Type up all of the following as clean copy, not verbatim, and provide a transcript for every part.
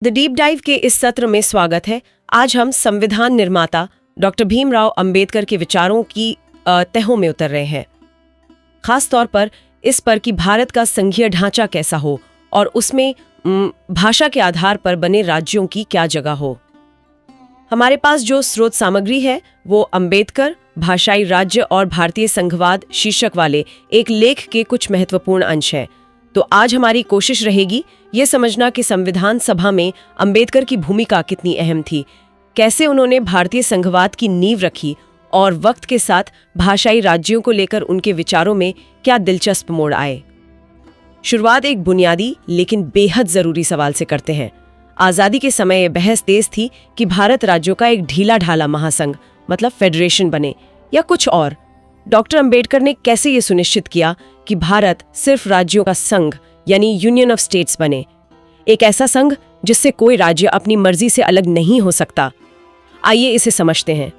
The deep dive के इस सत्र में स्वागत है। आज हम संविधान निर्माता डॉक्टर भीमराव अंबेडकर के विचारों की तहों में उतर रहे हैं, खास तौर पर इस पर कि भारत का संघीय ढांचा कैसा हो और उसमें भाषा के आधार पर बने राज्यों की क्या जगह हो। हमारे पास जो स्रोत सामग्री है वो अंबेडकर, भाषाई राज्य और भारतीय संघवाद शीर्षक वाले एक लेख के कुछ महत्वपूर्ण अंश हैं। तो आज हमारी कोशिश रहेगी ये समझना कि संविधान सभा में अंबेडकर की भूमिका कितनी अहम थी, कैसे उन्होंने भारतीय संघवाद की नींव रखी और वक्त के साथ भाषाई राज्यों को लेकर उनके विचारों में क्या दिलचस्प मोड़ आए। शुरुआत एक बुनियादी लेकिन बेहद जरूरी सवाल से करते हैं। आज़ादी के समय यह बहस तेज थी कि भारत राज्यों का एक ढीला ढाला महासंघ मतलब फेडरेशन बने या कुछ और। डॉक्टर अंबेडकर ने कैसे ये सुनिश्चित किया कि भारत सिर्फ राज्यों का संघ यानी यूनियन ऑफ स्टेट्स बने, एक ऐसा संघ जिससे कोई राज्य अपनी मर्जी से अलग नहीं हो सकता। आइए इसे समझते हैं।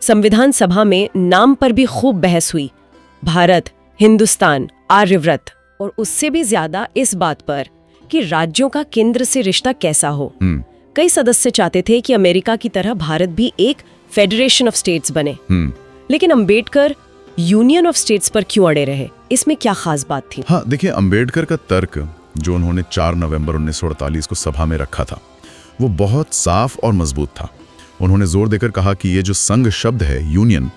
संविधान सभा में नाम पर भी खूब बहस हुई, भारत, हिंदुस्तान, आर्यव्रत, और उससे भी ज्यादा इस बात पर कि राज्यों का केंद्र से रिश्ता कैसा हो। कई सदस्य चाहते थे कि अमेरिका की तरह भारत भी एक फेडरेशन ऑफ स्टेट्स बने, लेकिन अंबेडकर यूनियन ऑफ स्टेट्स पर क्यों अड़े रहे? इसमें क्या खास बात थी? हाँ, देखिए, अंबेडकर का तर्क जो उन्होंने 4 नवंबर 1948 को सभा में रखा था वो बहुत साफ और मजबूत था। उन्होंने जोर देकर कहा कि ये जो संघ शब्द है, यूनियन,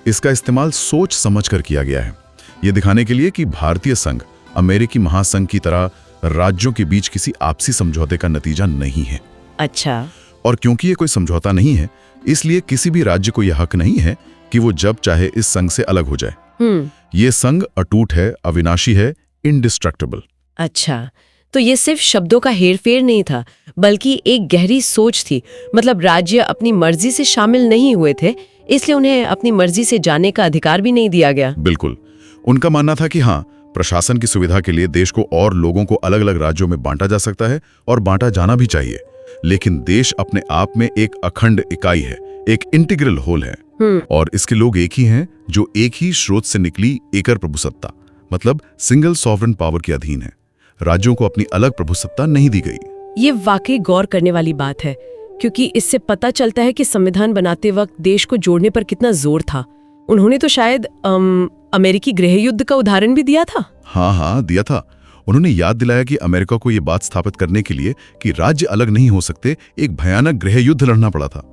इसका इस्तेमाल सोच समझकर किया गया है, ये दिखाने के लिए कि भारतीय संघ अमेरिकी महासंघ की तरह राज्यों के बीच किसी आपसी समझौते का नतीजा नहीं है। अच्छा। और क्योंकि ये कोई समझौता नहीं है, इसलिए किसी भी राज्य को यह हक नहीं है कि वो जब चाहे इस संघ से अलग हो जाए। ये संघ अटूट है, अविनाशी है, इंडिस्ट्रक्टेबल। अच्छा, तो ये सिर्फ शब्दों का हेरफेर नहीं था, बल्कि एक गहरी सोच थी। मतलब राज्य अपनी मर्जी से शामिल नहीं हुए थे, इसलिए उन्हें अपनी मर्जी से जाने का अधिकार भी नहीं दिया गया। बिल्कुल। उनका मानना था कि हाँ, प्रशासन की सुविधा के लिए देश को और लोगों को अलग अलग राज्यों में बांटा जा सकता है और बांटा जाना भी चाहिए, लेकिन देश अपने आप में एक अखंड इकाई है, एक इंटीग्रल होल है, और इसके लोग एक ही हैं जो एक ही स्रोत से निकली एकर प्रभुसत्ता मतलब सिंगल सॉवरेन पावर के अधीन है। राज्यों को अपनी अलग प्रभुसत्ता नहीं दी गई। ये वाकई गौर करने वाली बात है, क्योंकि इससे पता चलता है कि संविधान बनाते वक्त देश को जोड़ने पर कितना जोर था। उन्होंने तो शायद अमेरिकी गृह युद्ध का उदाहरण भी दिया था। हाँ, दिया था। उन्होंने याद दिलाया कि अमेरिका को ये बात स्थापित करने के लिए कि राज्य अलग नहीं हो सकते, एक भयानक गृह युद्ध लड़ना पड़ा था।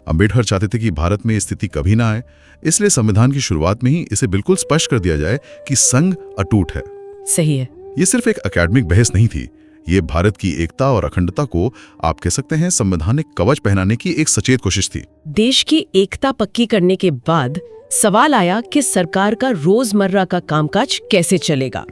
अंबेडकर चाहते थे कि भारत में स्थिति कभी ना आए, इसलिए संविधान की शुरुआत में ही इसे बिल्कुल स्पष्ट कर दिया जाए कि संघ अटूट है। सही है। ये सिर्फ एक एकेडमिक बहस नहीं थी, ये भारत की एकता और अखंडता को, आप कह सकते हैं, संवैधानिक कवच पहनाने की एक सचेत कोशिश थी। देश की एकता पक्की करने के बाद सवाल आया कि सरकार का रोजमर्रा का कामकाज कैसे चलेगा।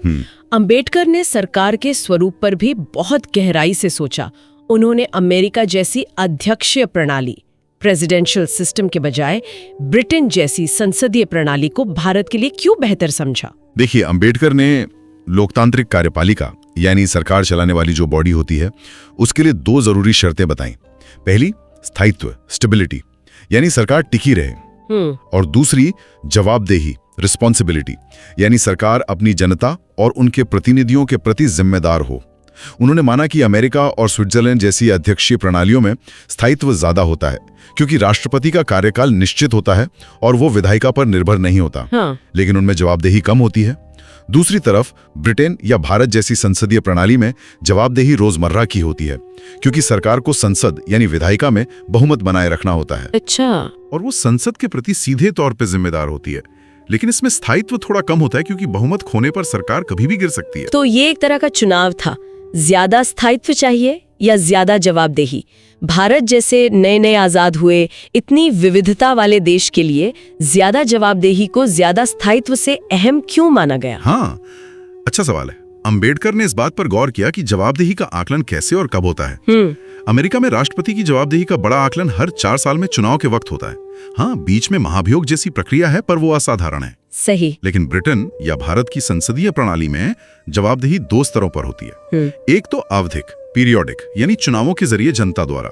अंबेडकर ने सरकार के स्वरूप पर भी बहुत गहराई से सोचा। उन्होंने अमेरिका जैसी अध्यक्षीय प्रणाली, प्रेसिडेंशियल सिस्टम के बजाय ब्रिटेन जैसी संसदीय प्रणाली को भारत के लिए क्यों बेहतर समझा? देखिए, अंबेडकर ने लोकतांत्रिक कार्यपालिका यानी सरकार चलाने वाली जो बॉडी होती है, उसके लिए 2 जरूरी शर्तें बताईं। पहली, स्थायित्व, स्टेबिलिटी, यानी सरकार टिकी रहे, और दूसरी, जवाबदेही, रिस्पॉन्सिबिलिटी, यानी सरकार अपनी जनता और उनके प्रतिनिधियों के प्रति जिम्मेदार हो। उन्होंने माना कि अमेरिका और स्विट्जरलैंड जैसी अध्यक्षीय प्रणालियों में स्थायित्व ज्यादा होता है, क्योंकि राष्ट्रपति का कार्यकाल निश्चित होता है और वो विधायिका पर निर्भर नहीं होता। लेकिन उनमें जवाबदेही कम होती है। दूसरी तरफ ब्रिटेन या भारत जैसी संसदीय प्रणाली में जवाबदेही रोजमर्रा की होती है, क्योंकि सरकार को संसद यानी विधायिका में बहुमत बनाए रखना होता है। अच्छा। और वो संसद के प्रति सीधे तौर पर जिम्मेदार होती है। लेकिन इसमें स्थायित्व थोड़ा कम होता है, क्योंकि बहुमत खोने पर सरकार कभी भी गिर सकती है। तो ये एक तरह का चुनाव था, ज्यादा स्थायित्व चाहिए या ज्यादा जवाबदेही। भारत जैसे नए आजाद हुए इतनी विविधता वाले देश के लिए ज्यादा जवाबदेही को ज्यादा स्थायित्व से अहम क्यों माना गया? हाँ, अच्छा सवाल है। अंबेडकर ने इस बात पर गौर किया कि जवाबदेही का आकलन कैसे और कब होता है। अमेरिका में राष्ट्रपति की जवाबदेही का बड़ा आकलन हर 4 साल में चुनाव के वक्त होता है। हाँ, बीच में महाभियोग जैसी प्रक्रिया है, पर वो असाधारण है। सही। लेकिन ब्रिटेन या भारत की संसदीय प्रणाली में जवाबदेही 2 स्तरों पर होती है। एक तो आवधिक, पीरियोडिक, यानी चुनावों के जरिए जनता द्वारा,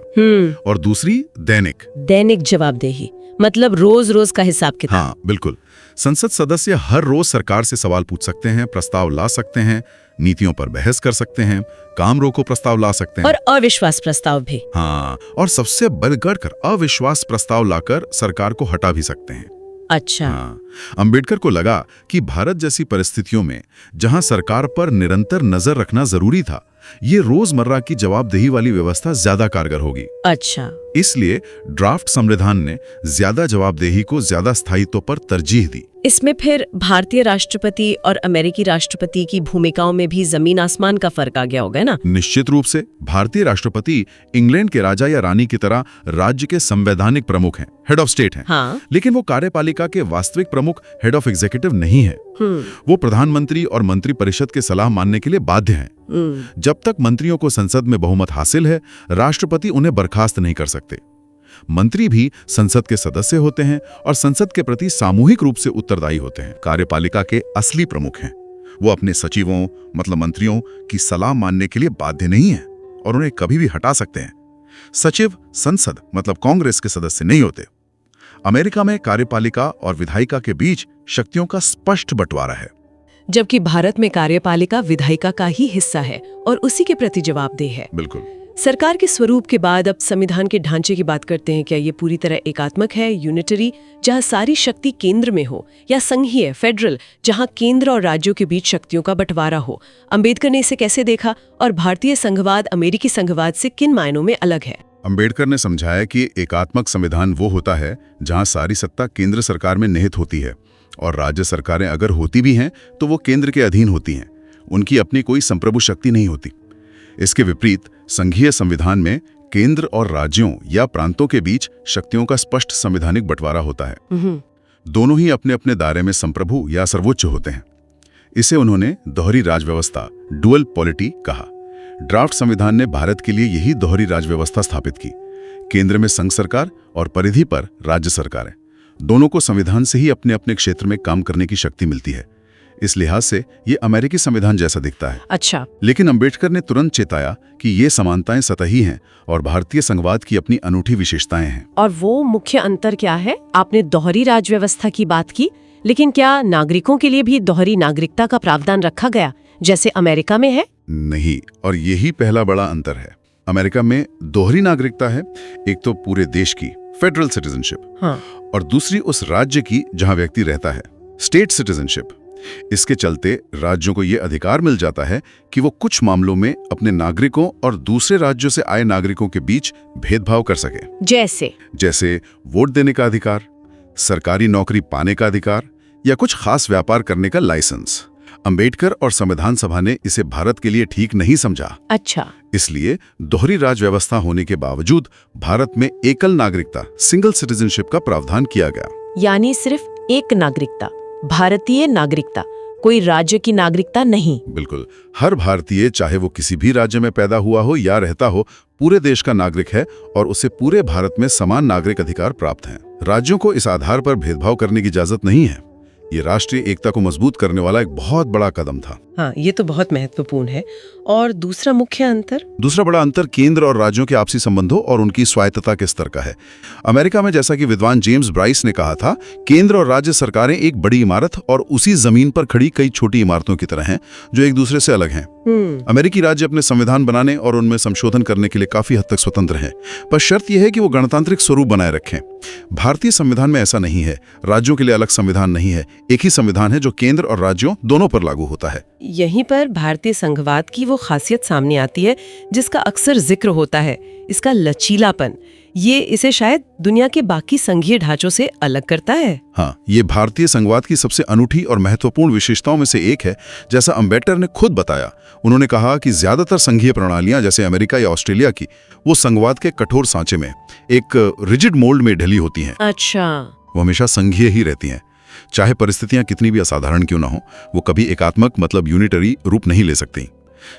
और दूसरी दैनिक जवाबदेही, मतलब रोज रोज का हिसाब किताब। हाँ, बिल्कुल। संसद सदस्य हर रोज सरकार से सवाल पूछ सकते हैं, प्रस्ताव ला सकते हैं, नीतियों पर बहस कर सकते हैं, काम रोको प्रस्ताव ला सकते हैं और अविश्वास प्रस्ताव भी। हाँ, और सबसे बढ़कर कर अविश्वास प्रस्ताव लाकर सरकार को हटा भी सकते हैं। अच्छा। हाँ, अंबेडकर को लगा कि भारत जैसी परिस्थितियों में जहां सरकार पर निरंतर नजर रखना जरूरी था, ये रोजमर्रा की जवाबदेही वाली व्यवस्था ज्यादा कारगर होगी। अच्छा। इसलिए ड्राफ्ट संविधान ने ज्यादा जवाबदेही को ज्यादा स्थायित्व पर तरजीह दी। इसमें फिर भारतीय राष्ट्रपति और अमेरिकी राष्ट्रपति की भूमिकाओं में भी जमीन आसमान का फर्क आ गया होगा ना? निश्चित रूप से भारतीय राष्ट्रपति इंग्लैंड के राजा या रानी की तरह राज्य के संवैधानिक प्रमुख हैं, हेड ऑफ स्टेट हैं। हाँ। लेकिन वो कार्यपालिका के वास्तविक प्रमुख, हेड ऑफ एग्जीक्यूटिव नहीं है। वो प्रधानमंत्री और मंत्री परिषद के सलाह मानने के लिए बाध्य हैं। जब तक मंत्रियों को संसद में बहुमत हासिल है, राष्ट्रपति उन्हें बर्खास्त नहीं कर सकते। मंत्री भी संसद के सदस्य होते हैं और संसद के प्रति सामूहिक रूप से उत्तरदायी होते हैं। कार्यपालिका के असली प्रमुख हैं। वो अपने सचिवों मतलब मंत्रियों की सलाह मानने के लिए बाध्य नहीं है और उन्हें कभी भी हटा सकते हैं। सचिव संसद मतलब कांग्रेस के सदस्य नहीं होते। अमेरिका में कार्यपालिका और विधायिका के बीच शक्तियों का स्पष्ट बंटवारा है, जबकि भारत में कार्यपालिका विधायिका का ही हिस्सा है और उसी के प्रति जवाबदेह है। बिल्कुल। सरकार के स्वरूप के बाद अब संविधान के ढांचे की बात करते हैं। क्या ये पूरी तरह एकात्मक है, यूनिटरी, जहां सारी शक्ति केंद्र में हो, या संघीय, फेडरल, जहां केंद्र और राज्यों के बीच शक्तियों का बंटवारा हो? अंबेडकर ने इसे कैसे देखा और भारतीय संघवाद अमेरिकी संघवाद से किन मायनों में अलग है? अंबेडकर ने समझाया कि एकात्मक संविधान वो होता है जहां सारी सत्ता केंद्र सरकार में निहित होती है और राज्य सरकारें अगर होती भी हैं तो वो केंद्र के अधीन होती हैं, उनकी अपनी कोई संप्रभु शक्ति नहीं होती। इसके विपरीत संघीय संविधान में केंद्र और राज्यों या प्रांतों के बीच शक्तियों का स्पष्ट संवैधानिक बंटवारा होता है। दोनों ही अपने अपने दायरे में संप्रभु या सर्वोच्च होते हैं। इसे उन्होंने दोहरी राज व्यवस्था, डुअल पॉलिटी कहा। ड्राफ्ट संविधान ने भारत के लिए यही दोहरी राज व्यवस्था स्थापित की। केंद्र में संघ सरकार और परिधि पर राज्य सरकारें, दोनों को संविधान से ही अपने अपने क्षेत्र में काम करने की शक्ति मिलती है। इस लिहाज से ये अमेरिकी संविधान जैसा दिखता है। अच्छा। लेकिन अंबेडकर ने तुरंत चेताया कि ये समानताएं सतही हैं और भारतीय संघवाद की अपनी अनूठी विशेषताएं हैं। और वो मुख्य अंतर क्या है? आपने दोहरी राज व्यवस्था की बात की, लेकिन क्या नागरिकों के लिए भी दोहरी नागरिकता का प्रावधान रखा गया जैसे अमेरिका में है? नहीं, और यही पहला बड़ा अंतर है। अमेरिका में दोहरी नागरिकता है, एक तो पूरे देश की फेडरल सिटीजनशिप, हाँ, और दूसरी उस राज्य की जहां व्यक्ति रहता है, स्टेट सिटीजनशिप। इसके चलते राज्यों को यह अधिकार मिल जाता है कि वो कुछ मामलों में अपने नागरिकों और दूसरे राज्यों से आए नागरिकों के बीच भेदभाव कर सके। जैसे वोट देने का अधिकार, सरकारी नौकरी पाने का अधिकार या कुछ खास व्यापार करने का लाइसेंस। अंबेडकर और संविधान सभा ने इसे भारत के लिए ठीक नहीं समझा। अच्छा। इसलिए दोहरी राज व्यवस्था होने के बावजूद भारत में एकल नागरिकता, सिंगल सिटीजनशिप का प्रावधान किया गया। यानी सिर्फ एक नागरिकता, भारतीय नागरिकता, कोई राज्य की नागरिकता नहीं। बिल्कुल, हर भारतीय चाहे वो किसी भी राज्य में पैदा हुआ हो या रहता हो, पूरे देश का नागरिक है और उसे पूरे भारत में समान नागरिक अधिकार प्राप्त हैं। राज्यों को इस आधार पर भेदभाव करने की इजाजत नहीं है। ये राष्ट्रीय एकता को मजबूत करने वाला एक बहुत बड़ा कदम था। हाँ, ये तो बहुत महत्वपूर्ण है। और दूसरा मुख्य अंतर? दूसरा बड़ा अंतर केंद्र और राज्यों के आपसी संबंधों और उनकी स्वायत्तता के स्तर का है। अमेरिका में, जैसा कि विद्वान जेम्स ब्राइस ने कहा था, केंद्र और राज्य सरकारें एक बड़ी इमारत और उसी जमीन पर खड़ी कई छोटी इमारतों की तरह हैं जो एक दूसरे से अलग हैं। अमेरिकी राज्य अपने संविधान बनाने और उनमें संशोधन करने के लिए काफी हद तक स्वतंत्र हैं, पर शर्त यह है कि वो गणतांत्रिक स्वरूप बनाए रखें। भारतीय संविधान में ऐसा नहीं है। राज्यों के लिए अलग संविधान नहीं है, एक ही संविधान है जो केंद्र और राज्यों दोनों पर लागू होता है। यहीं पर भारतीय संघवाद की वो खासियत सामने आती है जिसका अक्सर जिक्र होता है, इसका लचीलापन। ये इसे शायद दुनिया के बाकी संघीय ढांचों से अलग करता है। हाँ, ये भारतीय संघवाद की सबसे अनूठी और महत्वपूर्ण विशेषताओं में से एक है। जैसा अंबेडकर ने खुद बताया, उन्होंने कहा कि ज्यादातर संघीय प्रणालियां जैसे अमेरिका या ऑस्ट्रेलिया की, वो संघवाद के कठोर सांचे में, एक रिजिड मोल्ड में ढली होती हैं। अच्छा। वो हमेशा संघीय ही रहती हैं। चाहे परिस्थितियां कितनी भी असाधारण क्यों ना हो, वो कभी एकात्मक मतलब यूनिटरी रूप नहीं ले सकती।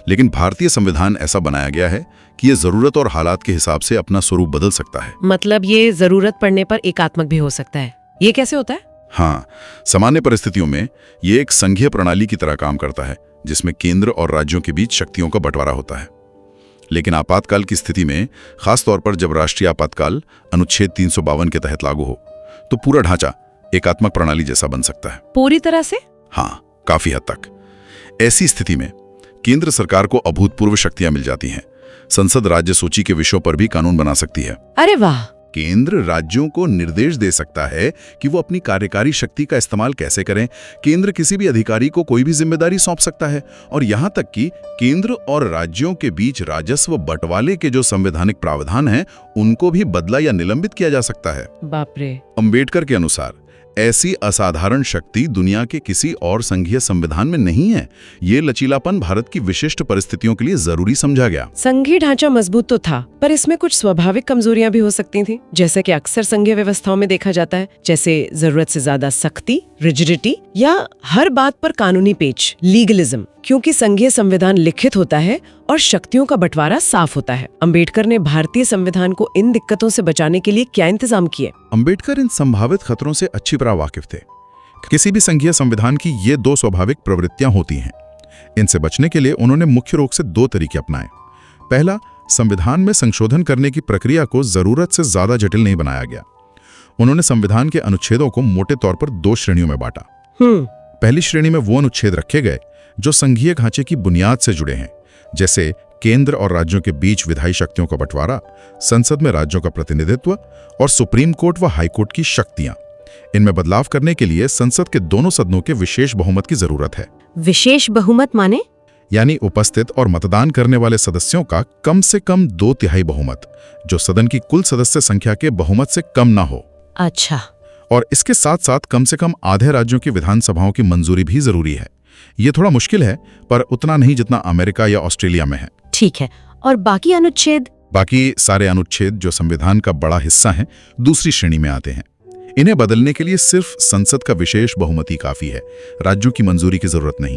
लेकिन भारतीय संविधान ऐसा बनाया गया है कि ये जरूरत और हालात के हिसाब से अपना स्वरूप बदल सकता है। मतलब ये जरूरत पड़ने पर एकात्मक भी हो सकता है। ये कैसे होता है? हाँ, सामान्य परिस्थितियों में ये एक संघीय प्रणाली की तरह काम करता है जिसमें केंद्र और राज्यों के बीच शक्तियों का बंटवारा होता है। लेकिन आपातकाल की स्थिति में, खासतौर पर जब राष्ट्रीय आपातकाल अनुच्छेद 352 के तहत लागू हो, तो पूरा ढांचा एकात्मक प्रणाली जैसा बन सकता है। पूरी तरह से? हाँ, काफी हद तक। ऐसी स्थिति में केंद्र सरकार को अभूतपूर्व शक्तियां मिल जाती हैं। संसद राज्य सूची के विषयों पर भी कानून बना सकती है। अरे वाह! केंद्र राज्यों को निर्देश दे सकता है कि वो अपनी कार्यकारी शक्ति का इस्तेमाल कैसे करें। केंद्र किसी भी अधिकारी को कोई भी जिम्मेदारी सौंप सकता है, और यहां तक कि केंद्र और राज्यों के बीच राजस्व बंटवारे के जो संवैधानिक प्रावधान हैं, उनको भी बदला या निलंबित किया जा सकता है। बाप रे! अंबेडकर के अनुसार ऐसी असाधारण शक्ति दुनिया के किसी और संघीय संविधान में नहीं है। ये लचीलापन भारत की विशिष्ट परिस्थितियों के लिए जरूरी समझा गया। संघीय ढांचा मजबूत तो था, पर इसमें कुछ स्वाभाविक कमजोरियां भी हो सकती थीं, जैसे कि अक्सर संघीय व्यवस्थाओं में देखा जाता है, जैसे जरूरत से ज्यादा सख्ती, रिजिडिटी, या हर बात पर कानूनी पेच, लीगलिज्म। क्योंकि संघीय संविधान लिखित होता है और शक्तियों का बंटवारा साफ होता है। अंबेडकर ने भारतीय संविधान को इन दिक्कतों से बचाने के लिए क्या इंतजाम किए? अंबेडकर इन संभावित खतरों से अच्छी तरह वाकिफ थे। किसी भी संघीय संविधान की ये दो स्वाभाविक प्रवृत्तियां होती हैं। इनसे बचने के लिए उन्होंने मुख्य रूप से दो तरीके अपनाए। पहला, संविधान में संशोधन करने की प्रक्रिया को जरूरत से ज्यादा जटिल नहीं बनाया गया। उन्होंने संविधान के अनुच्छेदों को मोटे तौर पर दो श्रेणियों में बांटा। पहली श्रेणी में वो अनुच्छेद रखे गए जो संघीय ढांचे की बुनियाद से जुड़े हैं, जैसे केंद्र और राज्यों के बीच विधायी शक्तियों का बंटवारा, संसद में राज्यों का प्रतिनिधित्व और सुप्रीम कोर्ट व हाई कोर्ट की शक्तियां। इनमें बदलाव करने के लिए संसद के दोनों सदनों के विशेष बहुमत की जरूरत है। विशेष बहुमत माने? यानी उपस्थित और मतदान करने वाले सदस्यों का कम से कम 2/3 बहुमत, जो सदन की कुल सदस्य संख्या के बहुमत से कम ना हो। अच्छा। और इसके साथ साथ कम से कम आधे राज्यों की विधानसभाओं की मंजूरी भी जरूरी है। ये थोड़ा मुश्किल है, पर उतना नहीं जितना अमेरिका या ऑस्ट्रेलिया में है। ठीक है। और बाकी अनुच्छेद? बाकी सारे अनुच्छेद जो संविधान का बड़ा हिस्सा हैं, दूसरी श्रेणी में आते हैं। इन्हें बदलने के लिए सिर्फ संसद का विशेष बहुमति काफी है, राज्यों की मंजूरी की जरूरत नहीं।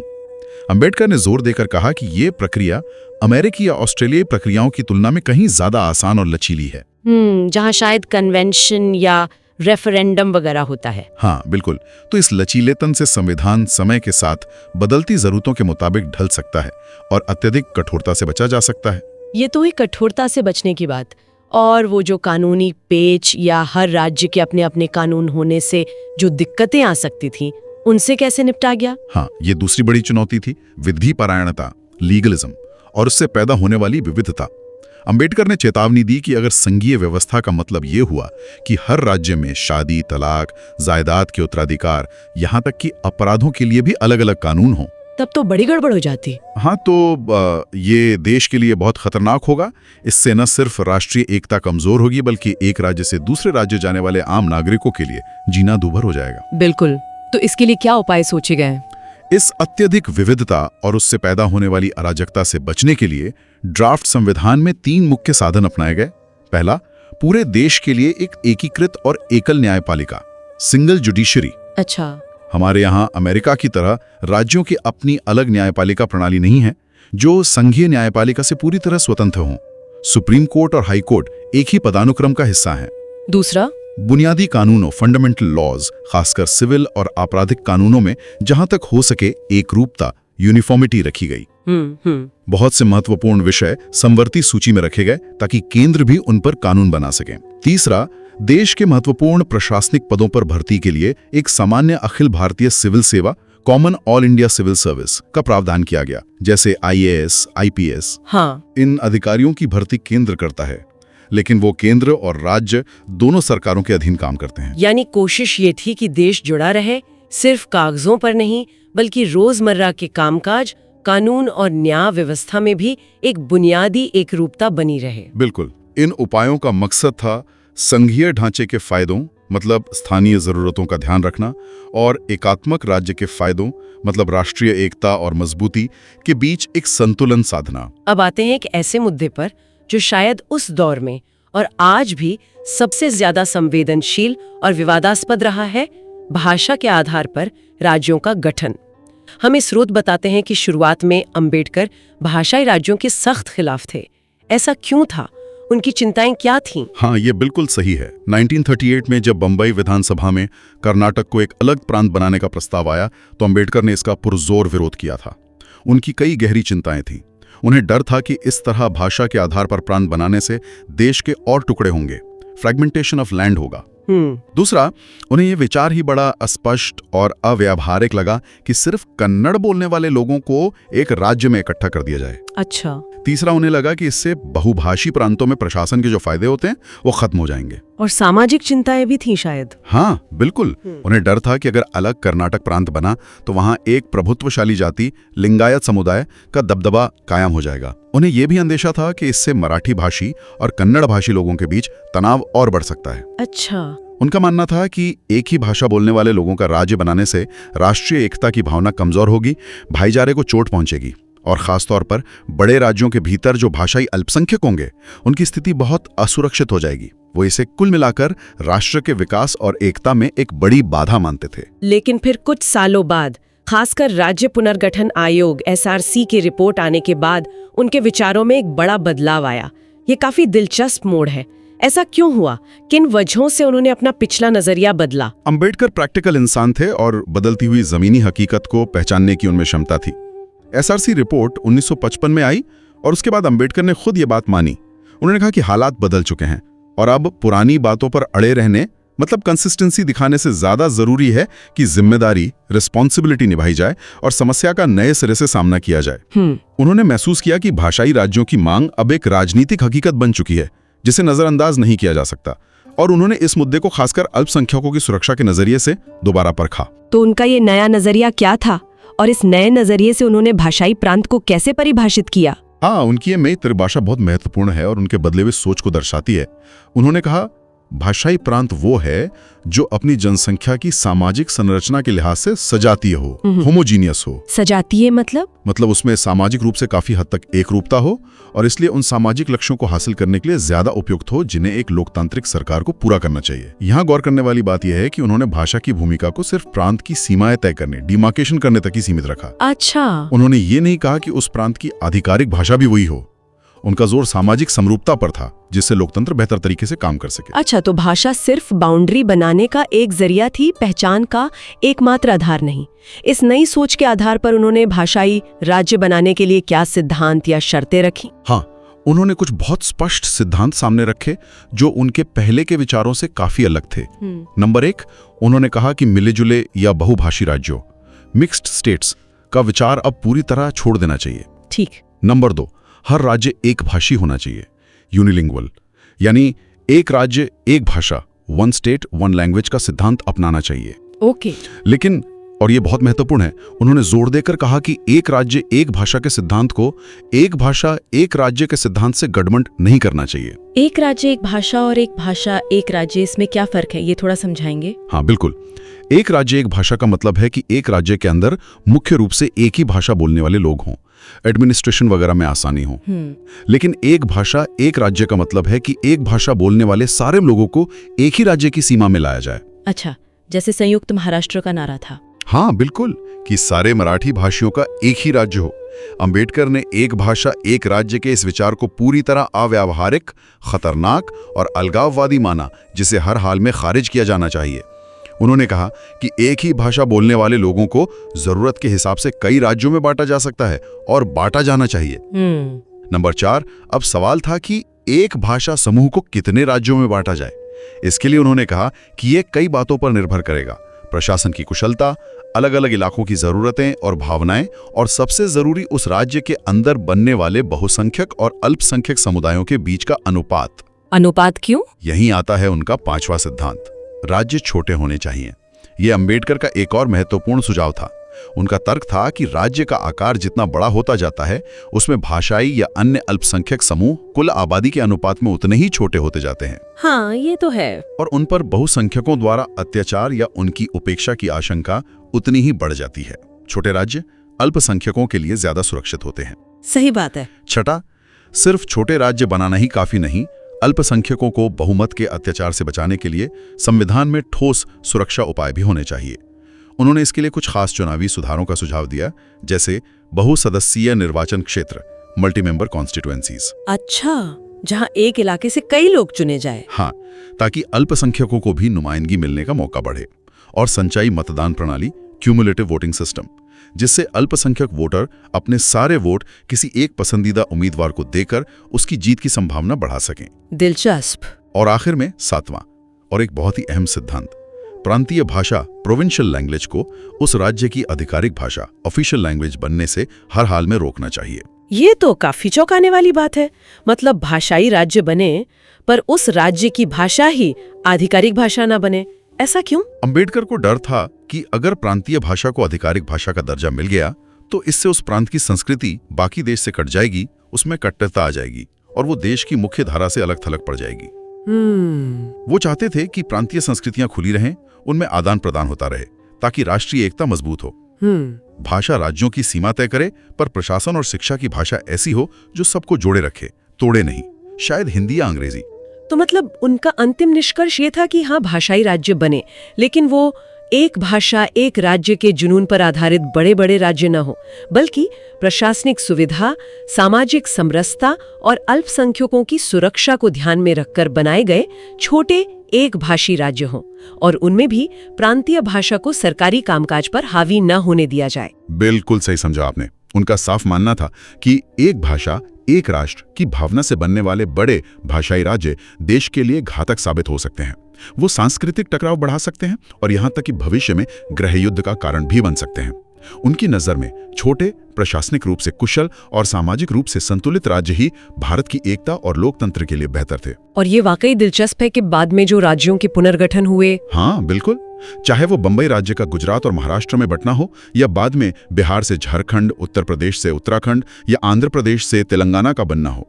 अंबेडकर ने जोर देकर कहा कि ये प्रक्रिया अमेरिकी या ऑस्ट्रेलियाई प्रक्रियाओं की तुलना में कहीं ज्यादा आसान और लचीली है। जहां शायद कन्वेंशन या रेफरेंडम वगैरह होता है। हाँ, बिल्कुल। तो इस लचीलेपन से संविधान समय के साथ बदलती जरूरतों के मुताबिक ढल सकता है और अत्यधिक कठोरता से बचा जा सकता है। ये तो ही कठोरता से बचने की बात। और वो जो कानूनी पेच या हर राज्य के अपने अपने कानून होने से जो दिक्कतें आ सकती थी, उनसे कैसे निपटा गया? हाँ, ये दूसरी बड़ी चुनौती थी, विधि परायणता, लीगलिज्म, और उससे पैदा होने वाली विविधता। अंबेडकर ने चेतावनी दी कि अगर संघीय व्यवस्था का मतलब ये हुआ कि हर राज्य में शादी, तलाक, जायदाद के उत्तराधिकार, यहाँ तक कि अपराधों के लिए भी अलग अलग कानून हों, तब तो बड़ी गड़बड़ हो जाती। हाँ, तो ये देश के लिए बहुत खतरनाक होगा। इससे न सिर्फ राष्ट्रीय एकता कमजोर होगी, बल्कि एक राज्य से दूसरे राज्य जाने वाले आम नागरिकों के लिए जीना दूभर हो जाएगा। बिल्कुल। तो इसके लिए क्या उपाय सोचे गए? इस अत्यधिक विविधता और उससे पैदा होने वाली अराजकता से बचने के लिए ड्राफ्ट संविधान में 3 मुख्य साधन अपनाए गए। पहला, पूरे देश के लिए एक एकीकृत और एकल न्यायपालिका, सिंगल जुडिशरी। अच्छा। हमारे यहाँ अमेरिका की तरह राज्यों की अपनी अलग न्यायपालिका प्रणाली नहीं है, जो संघीय न्यायपालिका से पूरी तरह स्वतंत्र हों। सुप्रीम कोर्ट और हाई कोर्ट एक ही पदानुक्रम का हिस्सा हैं। दूसरा, बुनियादी कानूनों, फंडामेंटल लॉज, खासकर सिविल और आपराधिक कानूनों में जहां तक हो सके एकरूपता, यूनिफॉर्मिटी रखी गई। बहुत से महत्वपूर्ण विषय समवर्ती सूची में रखे गए ताकि केंद्र भी उन पर कानून बना सके। तीसरा, देश के महत्वपूर्ण प्रशासनिक पदों पर भर्ती के लिए एक सामान्य अखिल भारतीय सिविल सेवा, common all India civil service का प्रावधान किया गया, जैसे IAS, IPS। हाँ। इन अधिकारियों की भर्ती केंद्र करता है, लेकिन वो केंद्र और राज्य दोनों सरकारों के अधीन काम करते हैं। यानी कोशिश ये थी कि देश जुड़ा रहे, सिर्फ कागजों पर नहीं, बल्कि रोजमर्रा के कामकाज, कानून और न्याय व्यवस्था में भी एक बुनियादी एकरूपता बनी रहे। बिल्कुल। इन उपायों का मकसद था संघीय ढांचे के फायदों, मतलब स्थानीय जरूरतों का ध्यान रखना, और एकात्मक राज्य के फायदों, मतलब राष्ट्रीय एकता और मजबूती के बीच एक संतुलन साधना। अब आते हैं एक ऐसे मुद्दे पर जो शायद उस दौर में और आज भी सबसे ज्यादा संवेदनशील और विवादास्पद रहा है, भाषा के आधार पर राज्यों का गठन। हमें स्रोत बताते हैं कि शुरुआत में अंबेडकर भाषाई राज्यों के सख्त खिलाफ थे। ऐसा क्यों था? उनकी चिंताएं क्या थीं? हाँ, ये बिल्कुल सही है। 1938 में जब बंबई विधानसभा में कर्नाटक को एक अलग प्रांत बनाने का प्रस्ताव आया, तो अंबेडकर ने इसका पुरजोर विरोध किया था। उनकी कई गहरी चिंताएं थीं। उन्हें डर था कि इस तरह भाषा के आधार पर प्रांत बनाने से देश के और टुकड़े होंगे, फ्रैगमेंटेशन ऑफ लैंड होगा। दूसरा, उन्हें ये विचार ही बड़ा अस्पष्ट और अव्यावहारिक लगा कि सिर्फ कन्नड़ बोलने वाले लोगों को एक राज्य में इकट्ठा कर दिया जाए। अच्छा। तीसरा, उन्हें लगा कि इससे बहुभाषी प्रांतों में प्रशासन के जो फायदे होते हैं वो खत्म हो जाएंगे। और सामाजिक चिंताएं भी थी शायद। हाँ बिल्कुल। उन्हें डर था कि अगर अलग कर्नाटक प्रांत बना तो वहां एक प्रभुत्वशाली जाति लिंगायत समुदाय का दबदबा कायम हो जाएगा। उन्हें यह भी अंदेशा था कि इससे मराठी भाषी और कन्नड़ भाषी लोगों के बीच तनाव और बढ़ सकता है। अच्छा। उनका मानना था कि एक ही भाषा बोलने वाले लोगों का राज्य बनाने से राष्ट्रीय एकता की भावना कमजोर होगी, भाईचारे को चोट पहुंचेगी और खासतौर पर बड़े राज्यों के भीतर जो भाषाई अल्पसंख्यक होंगे उनकी स्थिति बहुत असुरक्षित हो जाएगी। वो इसे कुल मिलाकर राष्ट्र के विकास और एकता में एक बड़ी बाधा मानते थे। लेकिन फिर कुछ सालों बाद, खासकर राज्य पुनर्गठन आयोग SRC की रिपोर्ट आने के बाद उनके विचारों में एक बड़ा बदलाव आया। ये काफी दिलचस्प मोड़ है। ऐसा क्यों हुआ? किन वजहों से उन्होंने अपना पिछला नजरिया बदला? अंबेडकर प्रैक्टिकल इंसान थे और बदलती हुई जमीनी हकीकत को पहचानने की उनमें क्षमता थी। SRC रिपोर्ट 1955 में आई और उसके बाद अंबेडकर ने खुद ये बात मानी। उन्होंने कहा कि हालात बदल चुके हैं और अब पुरानी बातों पर अड़े रहने, मतलब कंसिस्टेंसी दिखाने से ज्यादा जरूरी है कि जिम्मेदारी, रिस्पॉन्सिबिलिटी निभाई जाए और समस्या का नए सिरे से सामना किया जाए। उन्होंने महसूस किया कि भाषाई राज्यों की मांग अब एक राजनीतिक हकीकत बन चुकी है जिसे नजरअंदाज नहीं किया जा सकता, और उन्होंने इस मुद्दे को खासकर अल्पसंख्यकों की सुरक्षा के नजरिए से दोबारा परखा। तो उनका ये नया नजरिया क्या था और इस नए नजरिए से उन्होंने भाषाई प्रांत को कैसे परिभाषित किया? हाँ, उनकी ये नई त्रिभाषा बहुत महत्वपूर्ण है और उनके बदले हुए सोच को दर्शाती है। उन्होंने कहा, भाषाई प्रांत वो है जो अपनी जनसंख्या की सामाजिक संरचना के लिहाज से सजातीय हो, होमोजीनियस हो। सजातीय मतलब उसमें सामाजिक रूप से काफी हद तक एक रूपता हो और इसलिए उन सामाजिक लक्ष्यों को हासिल करने के लिए ज्यादा उपयुक्त हो जिन्हें एक लोकतांत्रिक सरकार को पूरा करना चाहिए। यहाँ गौर करने वाली बात यह है कि उन्होंने भाषा की भूमिका को सिर्फ प्रांत की सीमाएं तय करने, डिमार्केशन करने तक ही सीमित रखा। अच्छा। उन्होंने ये नहीं कहा कि उस प्रांत की आधिकारिक भाषा भी वही हो। उनका जोर सामाजिक समरूपता पर था जिससे लोकतंत्र बेहतर तरीके से काम कर सके। अच्छा, तो भाषा सिर्फ बाउंड्री बनाने का एक जरिया थी, पहचान का एकमात्र आधार नहीं। इस नई सोच के आधार पर उन्होंने भाषाई राज्य बनाने के लिए क्या सिद्धांत या शर्तें रखी? हाँ, उन्होंने कुछ बहुत स्पष्ट सिद्धांत सामने रखे जो उनके पहले के विचारों से काफी अलग थे। नंबर 1, उन्होंने कहा कि मिले जुले या बहुभाषी राज्यों, मिक्स्ड स्टेट्स का विचार अब पूरी तरह छोड़ देना चाहिए। ठीक। नंबर 2, हर राज्य एक भाषी होना चाहिए, यूनिलिंगुअल, यानी एक राज्य एक भाषा, वन स्टेट वन लैंग्वेज का सिद्धांत अपनाना चाहिए। ओके। लेकिन, और ये बहुत महत्वपूर्ण है, उन्होंने जोर देकर कहा कि एक राज्य एक भाषा के सिद्धांत को एक भाषा एक राज्य के सिद्धांत से गठबंध नहीं करना चाहिए। एक राज्य एक भाषा और एक भाषा एक राज्य, इसमें क्या फर्क है, ये थोड़ा समझाएंगे? हाँ बिल्कुल। एक राज्य एक भाषा का मतलब है कि एक राज्य के अंदर मुख्य रूप से एक ही भाषा बोलने वाले लोग हों, एडमिनिस्ट्रेशन वगैरह में आसानी हो। लेकिन एक भाषा एक राज्य का मतलब है कि एक भाषा बोलने वाले सारे लोगों को एक ही राज्य की सीमा में लाया जाए। अच्छा, जैसे संयुक्त महाराष्ट्र का नारा था। हाँ बिल्कुल, कि सारे मराठी भाषियों का एक ही राज्य हो। अंबेडकर ने एक भाषा एक राज्य के इस विचार को पूरी तरह अव्यावहारिक, खतरनाक और अलगाववादी माना, जिसे हर हाल में खारिज किया जाना चाहिए। उन्होंने कहा कि एक ही भाषा बोलने वाले लोगों को जरूरत के हिसाब से कई राज्यों में बांटा जा सकता है और बांटा जाना चाहिए। नंबर 4, अब सवाल था कि एक भाषा समूह को कितने राज्यों में बांटा जाए। इसके लिए उन्होंने कहा कि ये कई बातों पर निर्भर करेगा, प्रशासन की कुशलता, अलग अलग इलाकों की जरूरतें और भावनाएं, और सबसे जरूरी उस राज्य के अंदर बनने वाले बहुसंख्यक और अल्पसंख्यक समुदायों के बीच का अनुपात। अनुपात क्यों? यही आता है उनका 5वां सिद्धांत, राज्य छोटे होने चाहिए। यह अंबेडकर का एक और महत्वपूर्ण सुझाव था। उनका तर्क था कि राज्य का आकार जितना बड़ा होता जाता है, उसमें भाषाई या अन्य अल्पसंख्यक समूह कुल आबादी के अनुपात में उतने ही छोटे होते जाते हैं। हाँ, ये तो है। और उन पर बहुसंख्यकों द्वारा अत्याचार या उनकी उपेक्षा की आशंका उतनी ही बढ़ जाती है। छोटे राज्य अल्पसंख्यकों के लिए ज्यादा सुरक्षित होते हैं। सही बात है। छठा, सिर्फ छोटे राज्य बनाना ही काफी नहीं, अल्पसंख्यकों को बहुमत के अत्याचार से बचाने के लिए संविधान में ठोस सुरक्षा उपाय भी होने चाहिए। उन्होंने इसके लिए कुछ खास चुनावी सुधारों का सुझाव दिया, जैसे बहुसदस्यीय निर्वाचन क्षेत्र, मल्टी मेंबर कॉन्स्टिट्यूएंसीज। अच्छा, जहां एक इलाके से कई लोग चुने जाए। हाँ, ताकि अल्पसंख्यकों को भी नुमाइंदगी मिलने का मौका बढ़े। और संचयी मतदान प्रणाली, क्यूमुलेटिव वोटिंग सिस्टम, जिससे अल्पसंख्यक वोटर अपने सारे वोट किसी एक पसंदीदा उम्मीदवार को देकर उसकी जीत की संभावना बढ़ा सकें। दिलचस्प। और आखिर में 7वां, और एक बहुत ही अहम सिद्धांत, प्रांतीय भाषा प्रोविंशियल लैंग्वेज को उस राज्य की आधिकारिक भाषा ऑफिशियल लैंग्वेज बनने से हर हाल में रोकना चाहिए। ये तो काफी चौंकाने वाली बात है। मतलब भाषाई राज्य बने पर उस राज्य की भाषा ही आधिकारिक भाषा ना बने, ऐसा क्यों? अंबेडकर को डर था कि अगर प्रांतीय भाषा को आधिकारिक भाषा का दर्जा मिल गया तो इससे उस प्रांत की संस्कृति बाकी देश से कट जाएगी, उसमें कट्टरता आ जाएगी और वो देश की मुख्य धारा से अलग थलग पड़ जाएगी। वो चाहते थे कि प्रांतीय संस्कृतियां खुली रहें, उनमें आदान प्रदान होता रहे ताकि राष्ट्रीय एकता मजबूत हो। भाषा राज्यों की सीमा तय करे पर प्रशासन और शिक्षा की भाषा ऐसी हो जो सबको जोड़े रखे, तोड़े नहीं, शायद हिंदी या अंग्रेजी। तो मतलब उनका अंतिम निष्कर्ष ये था कि हाँ भाषाई राज्य बने, लेकिन वो एक भाषा एक राज्य के जुनून पर आधारित बड़े बड़े राज्य न हो, बल्कि प्रशासनिक सुविधा, सामाजिक समरसता और अल्पसंख्यकों की सुरक्षा को ध्यान में रखकर बनाए गए छोटे एक भाषी राज्य हों और उनमें भी प्रांतीय भाषा को सरकारी कामकाज पर हावी न होने दिया जाए। बिल्कुल सही समझा आपने। उनका साफ मानना था कि एक भाषा एक राष्ट्र की भावना से बनने वाले बड़े भाषाई राज्य देश के लिए घातक साबित हो सकते हैं। वो सांस्कृतिक टकराव बढ़ा सकते हैं और यहाँ तक कि भविष्य में गृहयुद्ध का कारण भी बन सकते हैं। उनकी नजर में छोटे, प्रशासनिक रूप से कुशल और सामाजिक रूप से संतुलित राज्य ही भारत की एकता और लोकतंत्र के लिए बेहतर थे। और ये वाकई दिलचस्प है कि बाद में जो राज्यों के पुनर्गठन हुए, हाँ बिल्कुल, चाहे वो बंबई राज्य का गुजरात और महाराष्ट्र में बंटना हो या बाद में बिहार से झारखंड, उत्तर प्रदेश से उत्तराखंड या आंध्र प्रदेश से तेलंगाना का बनना हो,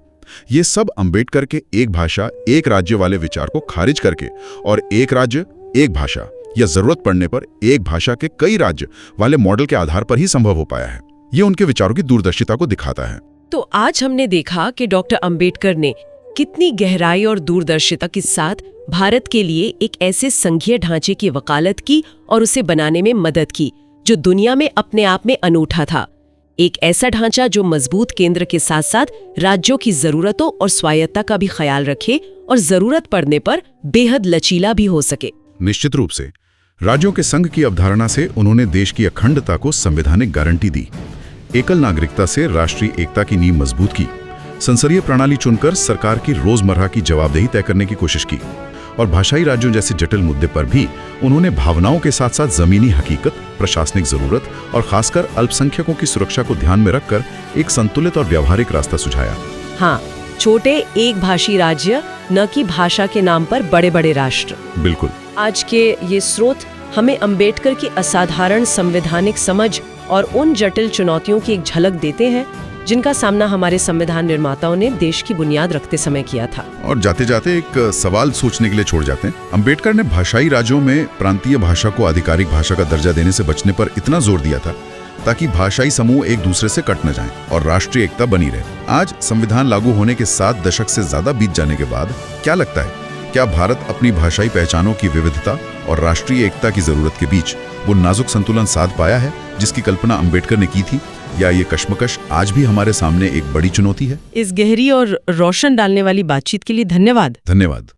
ये सब अंबेडकर के एक भाषा एक राज्य वाले विचार को खारिज करके और एक राज्य एक भाषा या जरूरत पड़ने पर एक भाषा के कई राज्य वाले मॉडल के आधार पर ही संभव हो पाया है। ये उनके विचारों की दूरदर्शिता को दिखाता है। तो आज हमने देखा कि डॉक्टर अंबेडकर ने कितनी गहराई और दूरदर्शिता के साथ भारत के लिए एक ऐसे संघीय ढांचे की वकालत की और उसे बनाने में मदद की जो दुनिया में अपने आप में अनूठा था। एक ऐसा ढांचा जो मजबूत केंद्र के साथ साथ राज्यों की जरूरतों और स्वायत्ता का भी ख्याल रखे और जरूरत पड़ने पर बेहद लचीला भी हो सके। निश्चित रूप से राज्यों के संघ की अवधारणा से उन्होंने देश की अखंडता को संवैधानिक गारंटी दी, एकल नागरिकता से राष्ट्रीय एकता की नींव मजबूत की, संसदीय प्रणाली चुनकर सरकार की रोजमर्रा की जवाबदेही तय करने की कोशिश की और भाषाई राज्यों जैसे जटिल मुद्दे पर भी उन्होंने भावनाओं के साथ साथ जमीनी हकीकत, प्रशासनिक जरूरत और खासकर अल्पसंख्यकों की सुरक्षा को ध्यान में रखकर एक संतुलित और व्यावहारिक रास्ता सुझाया। हाँ, छोटे एक भाषी राज्य, न कि भाषा के नाम पर बड़े बड़े राष्ट्र। बिल्कुल। आज के ये स्रोत हमें अंबेडकर की असाधारण संवैधानिक समझ और उन जटिल चुनौतियों की एक झलक देते हैं जिनका सामना हमारे संविधान निर्माताओं ने देश की बुनियाद रखते समय किया था। और जाते जाते एक सवाल सोचने के लिए छोड़ जाते हैं। अंबेडकर ने भाषाई राज्यों में प्रांतीय भाषा को आधिकारिक भाषा का दर्जा देने से बचने पर इतना जोर दिया था ताकि भाषाई समूह एक दूसरे से कट न जाएं और राष्ट्रीय एकता बनी रहे। आज संविधान लागू होने के 7 दशक से ज्यादा बीत जाने के बाद क्या लगता है, क्या भारत अपनी भाषाई पहचानों की विविधता और राष्ट्रीय एकता की जरूरत के बीच वो नाजुक संतुलन साध पाया है जिसकी कल्पना अंबेडकर ने की थी, या ये कश्मकश आज भी हमारे सामने एक बड़ी चुनौती है? इस गहरी और रोशन डालने वाली बातचीत के लिए धन्यवाद। धन्यवाद।